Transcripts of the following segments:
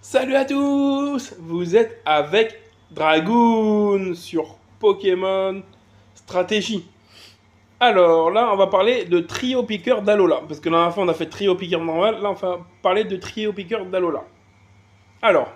Salut à tous, vous êtes avec Dragoon sur Pokémon Stratégie. Alors là, on va parler de Trio Piqueur d'Alola. Parce que la dernière fois, on a fait Trio Piqueur normal. Là, on va parler de Trio Piqueur d'Alola. Alors,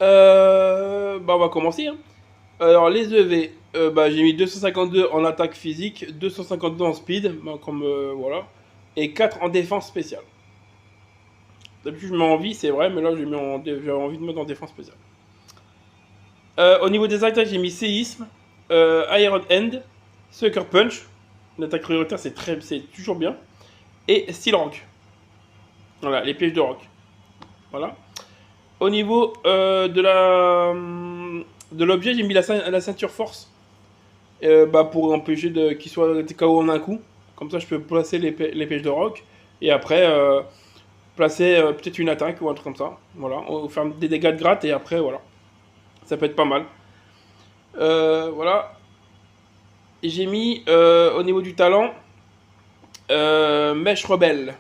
on va commencer. Hein. Alors, les EV, j'ai mis 252 en attaque physique, 252 en speed, voilà, et 4 en défense spéciale. D'habitude, je mets en vie, c'est vrai, mais là, j'ai envie de mettre en défense spéciale. Au niveau des attaques, j'ai mis séisme, Iron Hand, Sucker Punch. L'attaque prioritaire, c'est toujours bien. Et Steel Rock. Voilà, les pièges de rock. Voilà. Au niveau de l'objet, j'ai mis la ceinture force. Pour empêcher qu'il soit KO en un coup. Comme ça, je peux placer les pièges de rock. Et après, placer peut-être une attaque ou un truc comme ça. Voilà, on va faire des dégâts de gratte et après, voilà. Ça peut être pas mal. Voilà. Et j'ai mis au niveau du talent Mèche Rebelle.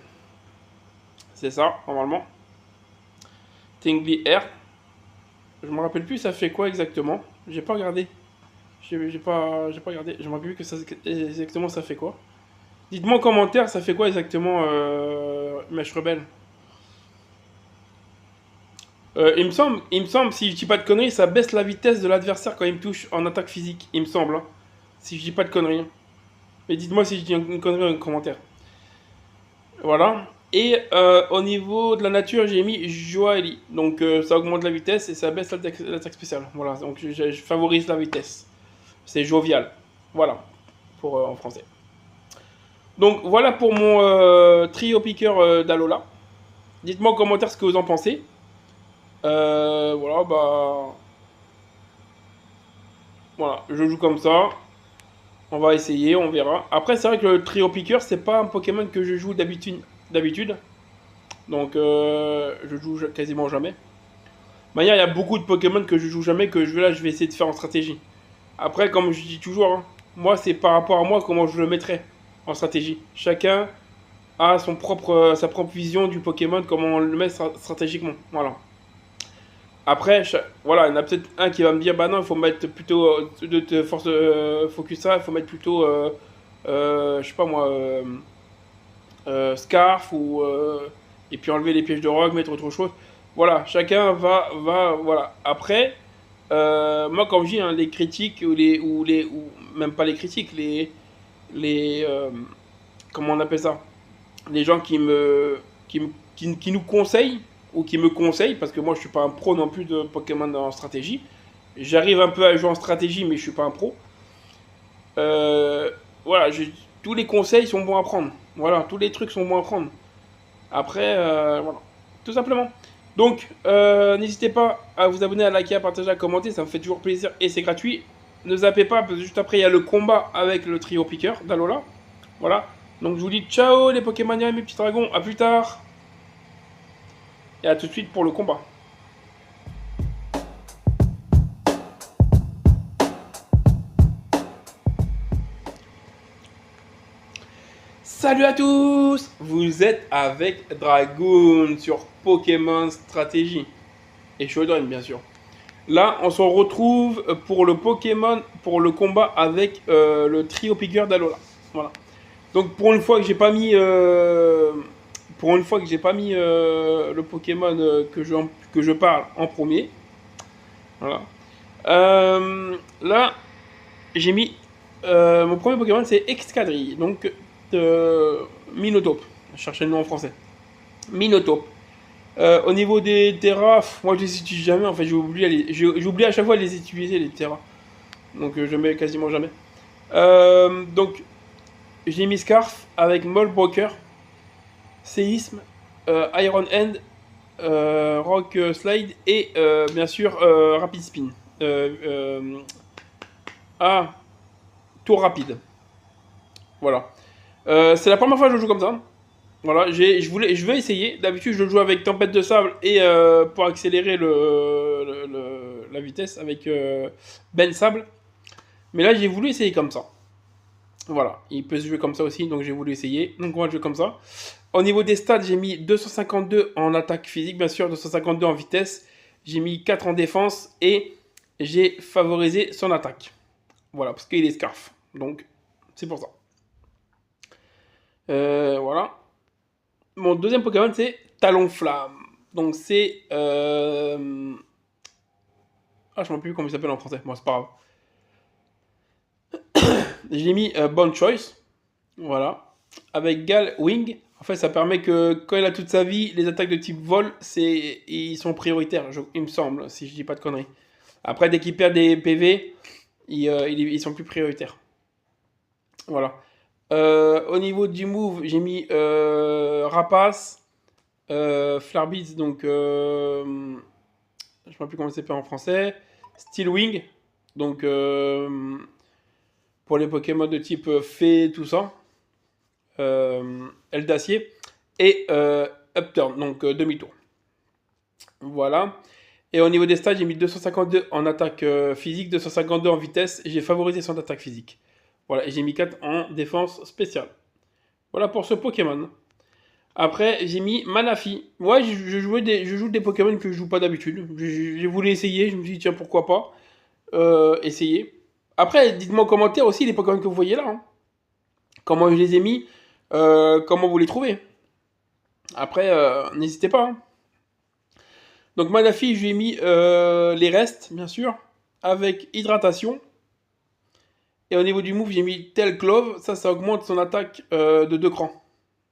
C'est ça, normalement. Tingly Air. Je me rappelle plus, ça fait quoi exactement. J'ai pas regardé. J'ai pas regardé. Je me rappelle plus exactement ça fait quoi. Dites-moi en commentaire, ça fait quoi exactement Mèche Rebelle. Il me semble, si je dis pas de conneries, ça baisse la vitesse de l'adversaire quand il me touche en attaque physique. Il me semble, hein. Si je dis pas de conneries. Mais dites-moi si je dis une connerie en commentaire. Voilà. Et au niveau de la nature, j'ai mis Joali. Donc ça augmente la vitesse et ça baisse l'attaque spéciale. Voilà, donc je favorise la vitesse. C'est jovial. Voilà, pour en français. Donc voilà pour mon trio piqueur d'Alola. Dites-moi en commentaire ce que vous en pensez. Voilà, je joue comme ça. On va essayer, on verra. Après, c'est vrai que le trio piqueur, c'est pas un Pokémon que je joue d'habitude. Donc, je joue quasiment jamais. Manière, il y a beaucoup de Pokémon que je joue jamais, que je vais essayer de faire en stratégie. Après, comme je dis toujours, hein, moi, c'est par rapport à moi comment je le mettrais en stratégie. Chacun a sa propre vision du Pokémon, comment on le met stratégiquement. Voilà. Après, voilà, il y en a peut-être un qui va me dire, bah non, il faut mettre plutôt de force focus ça, il faut mettre plutôt, je sais pas moi, Scarf ou et puis enlever les pièges de rock, mettre autre chose. Voilà, chacun va voilà. Après, moi quand je dis hein, les critiques ou même pas les critiques, les comment on appelle ça, les gens qui nous conseillent ou qui me conseillent, parce que moi je suis pas un pro non plus de Pokémon en stratégie. J'arrive un peu à jouer en stratégie, mais je suis pas un pro. Voilà, tous les conseils sont bons à prendre. Voilà, tous les trucs sont bons à prendre. Après, voilà, tout simplement. Donc, n'hésitez pas à vous abonner, à liker, à partager, à commenter, ça me fait toujours plaisir et c'est gratuit. Ne zappez pas, parce que juste après, il y a le combat avec le trio piqueur d'Alola. Voilà, donc je vous dis ciao les Pokémoniens, mes petits dragons, à plus tard. Et à tout de suite pour le combat. Salut à tous, vous êtes avec Dragoon sur Pokémon Stratégie. Et Shodan bien sûr. Là, on se retrouve pour le Pokémon, pour le combat avec le trio piqueur d'Alola. Voilà. Donc pour une fois que j'ai pas mis, le Pokémon que je parle en premier. Voilà. Là, j'ai mis mon premier Pokémon, c'est Excadrille. Donc Minotaur. Je cherchais le nom en français. Minotaur. Au niveau des terras, moi je les utilise jamais. En fait, j'oublie à chaque fois de les utiliser les terras. Donc je mets quasiment jamais. Donc j'ai mis Scarf avec Molbroker, Séisme, Iron Hand, Rock Slide et bien sûr Rapid Spin. Tour rapide. Voilà. C'est la première fois que je joue comme ça. Voilà, je vais essayer. D'habitude, je joue avec Tempête de Sable et pour accélérer la vitesse avec Ben Sable. Mais là, j'ai voulu essayer comme ça. Voilà, il peut se jouer comme ça aussi, donc j'ai voulu essayer. Donc on va jouer comme ça. Au niveau des stats, j'ai mis 252 en attaque physique, bien sûr, 252 en vitesse. J'ai mis 4 en défense et j'ai favorisé son attaque. Voilà, parce qu'il est scarf. Donc, c'est pour ça. Voilà. Mon deuxième Pokémon, c'est Talonflamme. Donc, c'est... Ah, je ne sais plus comment il s'appelle en français. Bon, c'est pas grave. J'ai mis Bonne Choice. Voilà. Avec Gal Wing. En fait, ça permet que quand il a toute sa vie, les attaques de type vol, ils sont prioritaires, il me semble, si je dis pas de conneries. Après, dès qu'il perd des PV, ils sont plus prioritaires. Voilà. Au niveau du move, j'ai mis Rapace, Flarbeats, donc je ne sais plus comment ça s'appelle en français. Steelwing, donc pour les Pokémon de type fée, tout ça. Aile d'acier. Et Upturn, donc demi-tour. Voilà. Et au niveau des stats, j'ai mis 252 en attaque physique, 252 en vitesse. Et j'ai favorisé son attaque physique. Voilà, et j'ai mis 4 en défense spéciale. Voilà pour ce Pokémon. Après, j'ai mis Manafi. Ouais, je joue des Pokémon que je joue pas d'habitude. J'ai voulu essayer, je me suis dit, tiens, pourquoi pas essayer. Après, dites-moi en commentaire aussi les Pokémon que vous voyez là. Hein. Comment je les ai mis, comment vous les trouvez. Après, n'hésitez pas. Hein. Donc Manafi, je lui ai mis les restes, bien sûr, avec hydratation. Et au niveau du move, j'ai mis Tel Clove. Ça augmente son attaque de 2 crans.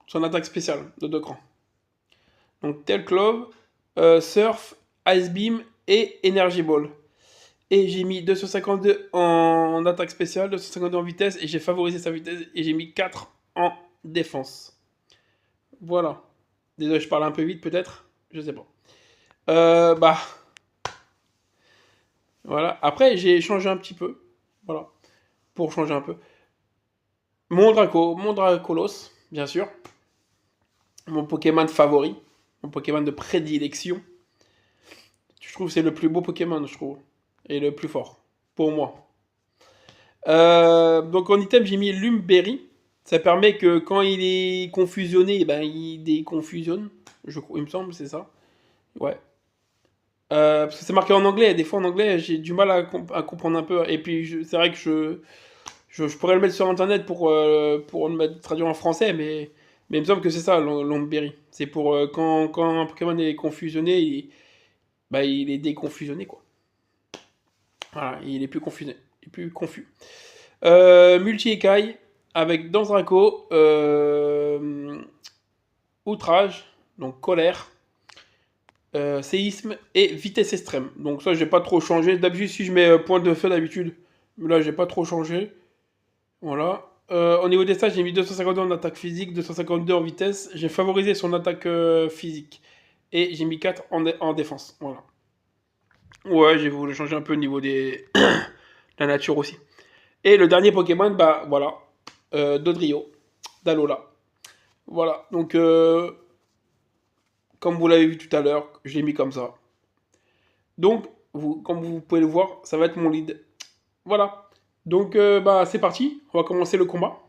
Son attaque spéciale de 2 crans. Donc Tel Clove, Surf, Ice Beam et Energy Ball. Et j'ai mis 252 en attaque spéciale, 252 en vitesse, et j'ai favorisé sa vitesse, et j'ai mis 4 en défense. Voilà. Désolé, je parle un peu vite peut-être, je sais pas. Bah. Voilà. Après, j'ai changé un petit peu. Voilà. Pour changer un peu. Mon Dracolos, bien sûr. Mon Pokémon favori. Mon Pokémon de prédilection. Je trouve que c'est le plus beau Pokémon, je trouve. Et le plus fort. Pour moi. Donc en item, j'ai mis Lumberry. Ça permet que quand il est confusionné, ben, il déconfusionne. Il me semble, c'est ça. Ouais. Parce que c'est marqué en anglais. Des fois en anglais, j'ai du mal à comprendre un peu. Et puis c'est vrai que je pourrais le mettre sur internet pour le mettre traduire en français, mais il me semble que c'est ça, Lumberry. C'est pour quand un Pokémon est confusionné, bah, il est déconfusionné, quoi. Voilà, il est plus confusé. Il est plus confus. Multi-écaille avec Danzraco, Outrage, donc colère, séisme et vitesse extrême. Donc ça, j'ai pas trop changé. D'habitude, si je mets point de feu d'habitude, mais là, j'ai pas trop changé. Voilà. Au niveau des stats, j'ai mis 252 en attaque physique, 252 en vitesse. J'ai favorisé son attaque physique. Et j'ai mis 4 en défense. Voilà. Ouais, j'ai voulu changer un peu au niveau des la nature aussi. Et le dernier Pokémon, bah voilà. Dodrio. d'Alola. Voilà. Donc, comme vous l'avez vu tout à l'heure, je l'ai mis comme ça. Donc, comme vous pouvez le voir, ça va être mon lead. Voilà. Donc, bah, c'est parti. On va commencer le combat.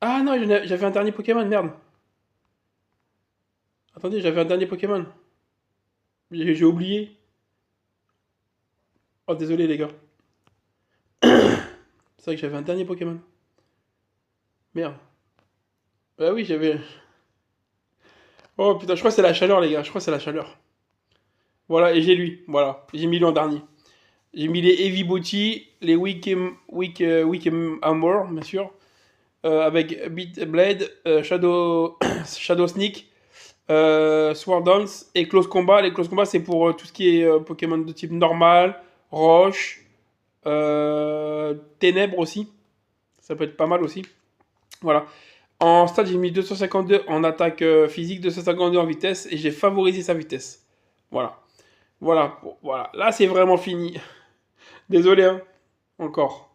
Ah non, j'avais un dernier Pokémon, merde. Attendez, j'avais un dernier Pokémon. J'ai oublié. Oh, désolé les gars. C'est vrai que j'avais un dernier Pokémon. Merde. Bah oui, j'avais... Oh putain, je crois que c'est la chaleur les gars, je crois que c'est la chaleur. Voilà, et j'ai lui. Voilà, j'ai mis lui en dernier. J'ai mis les Heavy Booty, les Weak Armor, bien sûr. Avec Beat Blade, Shadow Sneak, Sword Dance et Close Combat. Les Close Combat, c'est pour tout ce qui est Pokémon de type normal, roche, ténèbres aussi. Ça peut être pas mal aussi. Voilà. En stade, j'ai mis 252 en attaque physique, 252 en vitesse et j'ai favorisé sa vitesse. Voilà. Voilà. Voilà. Là, c'est vraiment fini. Désolé, hein. Encore.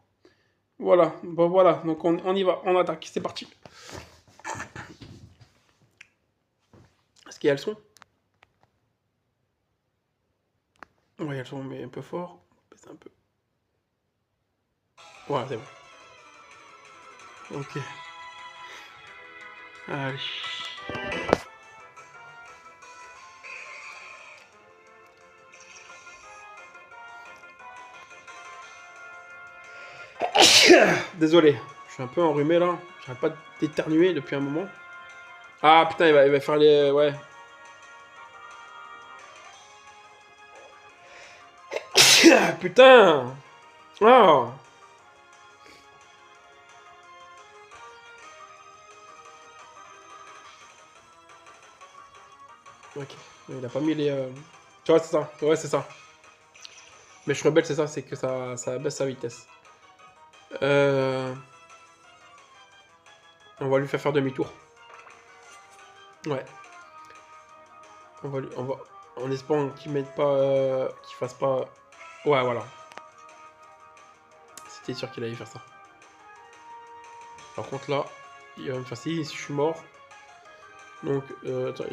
Voilà. Bon, voilà. Donc, on y va. On attaque. C'est parti. Est-ce qu'il y a le son? Ouais, elles sont mais un peu fort. C'est un peu. Ouais, c'est bon. Ok. Allez. Désolé, je suis un peu enrhumé là. J'arrête pas d'éternuer depuis un moment. Ah putain, il va faire les. Ouais. Putain. Ah. Ok. Il a pas mis les. Tu vois, c'est ça. Ouais, c'est ça. Mais je rebelle, c'est ça, c'est que ça baisse sa vitesse. Euh... On va lui faire demi-tour. Ouais. On va, en espérant qu'il mette pas, qu'il fasse pas. Ouais, voilà. C'était sûr qu'il allait faire ça. Par contre là, il va me faire si je suis mort. Donc, attends,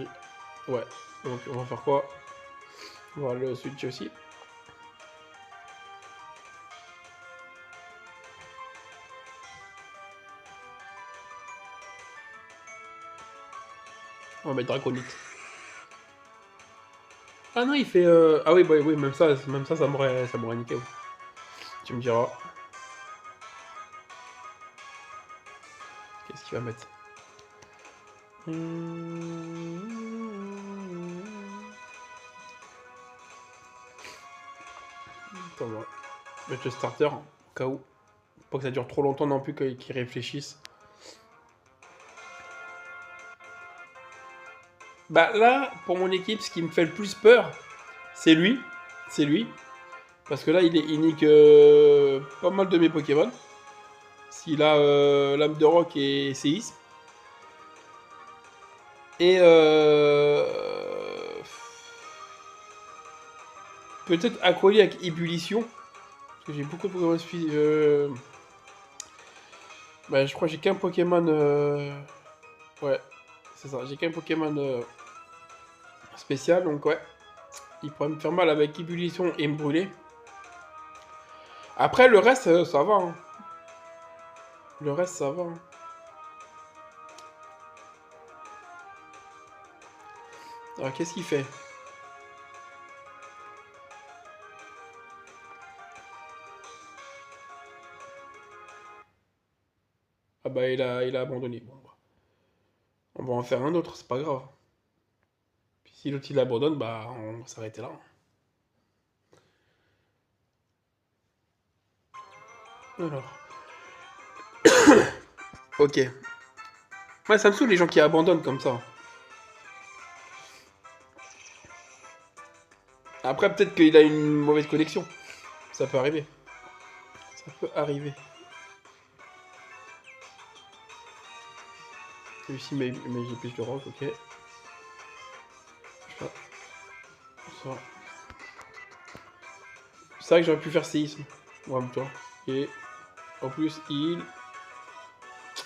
ouais. Donc on va faire quoi? On va le switcher aussi. On va mettre Draconite. Ah non, il fait. Ah oui, bah, oui, même ça m'aurait niqué. Oui. Tu me diras. Qu'est-ce qu'il va mettre? Attends, on va mettre le starter au cas où. Pas que ça dure trop longtemps non plus qu'ils réfléchissent. Bah là, pour mon équipe, ce qui me fait le plus peur, c'est lui. C'est lui. Parce que là, il nique pas mal de mes Pokémon. S'il a Lame de Rock et Séisme. Et peut-être Aquali avec Ébullition. Parce que j'ai beaucoup de Pokémon. Bah, je crois que j'ai qu'un Pokémon. Ouais, c'est ça. J'ai qu'un Pokémon spécial. Donc, ouais. Il pourrait me faire mal avec Ébullition et me brûler. Après, le reste, ça va. Hein. Le reste, ça va. Hein. Alors, qu'est-ce qu'il fait? Ah bah, il a abandonné. Bon, bah. On va en faire un autre, c'est pas grave. Puis si l'autre il abandonne, bah, on va s'arrêter là. Alors. Ok. Ouais, ça me saoule les gens qui abandonnent comme ça. Après, peut-être qu'il a une mauvaise connexion. Ça peut arriver. Ça peut arriver. Ici, mais j'ai plus de rock, ok. Ça. Ça. C'est vrai que j'aurais pu faire séisme. En même temps. Et en plus, il.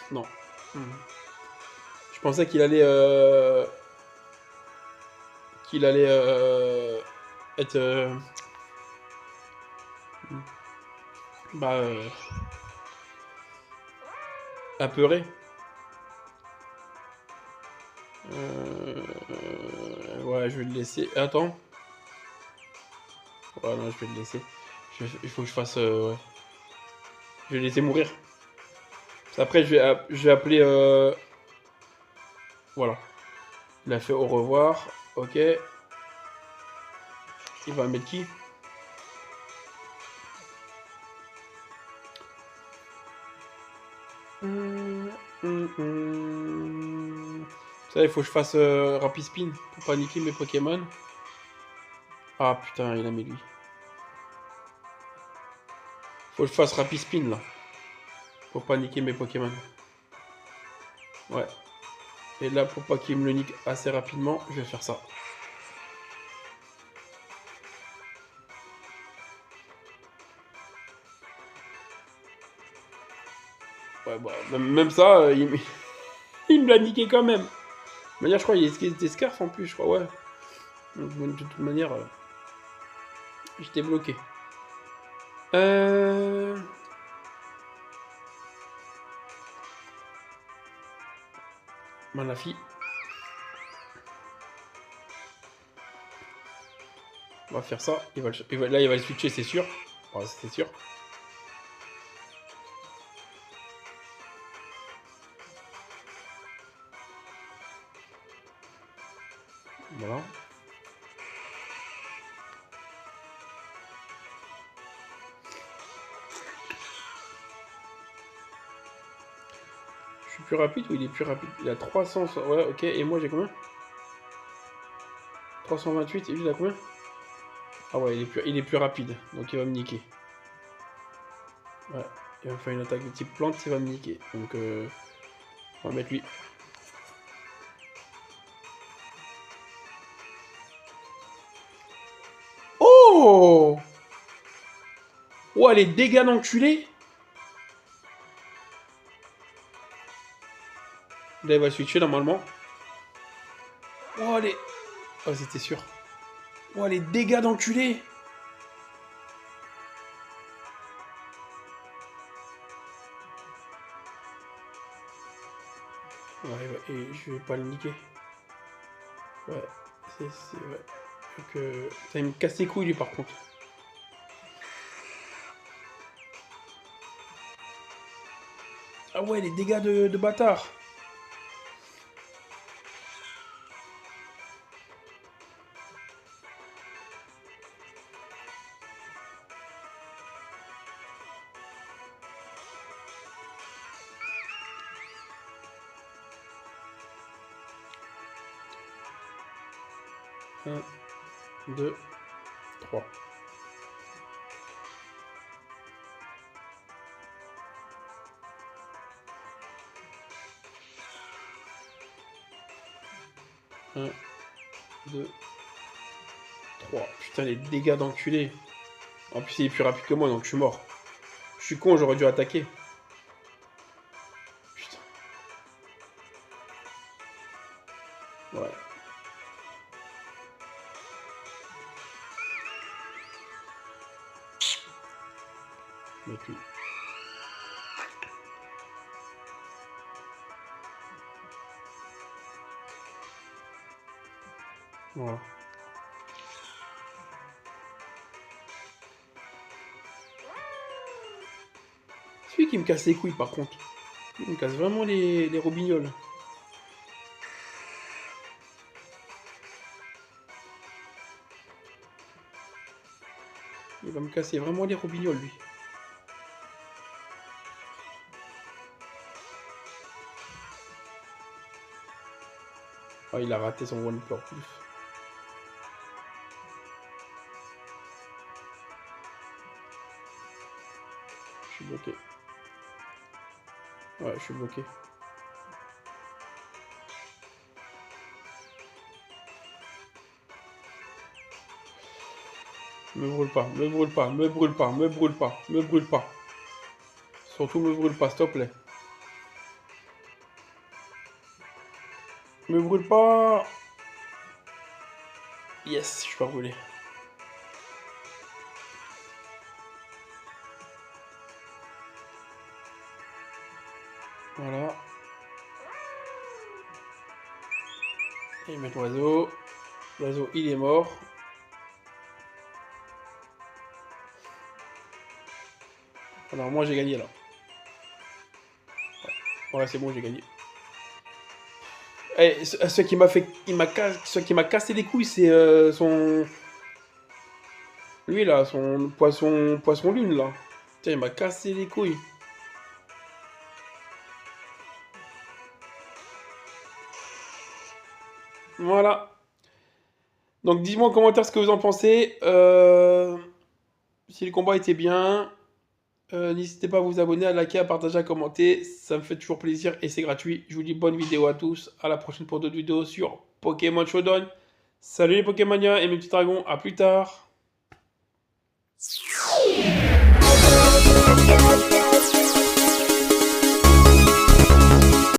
Non. Je pensais qu'il allait. Qu'il allait être. Bah. Apeuré. Ouais, je vais le laisser. Attends. Ouais, non, je vais le laisser. Il faut que je fasse. Ouais. Je vais le laisser mourir. Après, je vais appeler. Voilà. Il a fait au revoir. Ok. Il va mettre qui? Ça, il faut que je fasse Rapid Spin pour paniquer mes Pokémon. Ah putain, il a mis lui. Faut que je fasse Rapid Spin là. Pour paniquer mes Pokémon. Ouais. Et là, pour pas qu'il me le nique assez rapidement, je vais faire ça. Ouais, bah, même ça, il me l'a niqué quand même. De toute manière, je crois qu'il y a des scarfs en plus, je crois, ouais. Donc, de toute manière, J'étais bloqué. Manafi. On va faire ça. Là, il va le switcher, c'est sûr. Enfin, c'est sûr. Voilà. Je suis plus rapide ou il est plus rapide? Il a 300. Ouais, ok. Et moi, j'ai combien? 328. Et lui, il a combien? Ah ouais, il est plus rapide. Donc, il va me niquer. Ouais. Il va me faire une attaque de type plante, il va me niquer. Donc, on va mettre lui. Oh! Ouais, les dégâts d'enculé! Là, il va switcher normalement. Oh, les... Oh, c'était sûr. Oh, les dégâts d'enculé! Ouais, et je vais pas le niquer. Ouais, ouais. Donc, ça, il me casse les couilles, lui, par contre. Ah ouais, les dégâts de bâtard. Un, 2, 3. Un, 2, 3. Putain, les dégâts d'enculé. En plus, il est plus rapide que moi, donc je suis mort. Je suis con, j'aurais dû attaquer. Putain. Ouais. Mais puis... Voilà. Celui qui me casse les couilles, par contre. Il me casse vraiment les robignoles. Il va me casser vraiment les robignoles, lui. Ah, il a raté son one plus. Je suis bloqué. Ouais, je suis bloqué. Me brûle pas, me brûle pas, me brûle pas, me brûle pas, me brûle pas. Surtout me brûle pas, s'il te plaît. Me brûle pas. Yes, je suis pas brûlé. Voilà. Et mettre l'oiseau. L'oiseau, il est mort. Alors moi j'ai gagné là. Ouais, c'est bon, j'ai gagné. Et ce qui m'a fait, ce qui m'a cassé les couilles, c'est son, lui là, son poisson lune là. Tiens, il m'a cassé les couilles. Voilà. Donc dites-moi en commentaire ce que vous en pensez. Si le combat était bien. N'hésitez pas à vous abonner, à liker, à partager, à commenter. Ça me fait toujours plaisir et c'est gratuit. Je vous dis bonne vidéo à tous. À la prochaine pour d'autres vidéos sur Pokémon Showdown. Salut les Pokémoniens et mes petits dragons. À plus tard.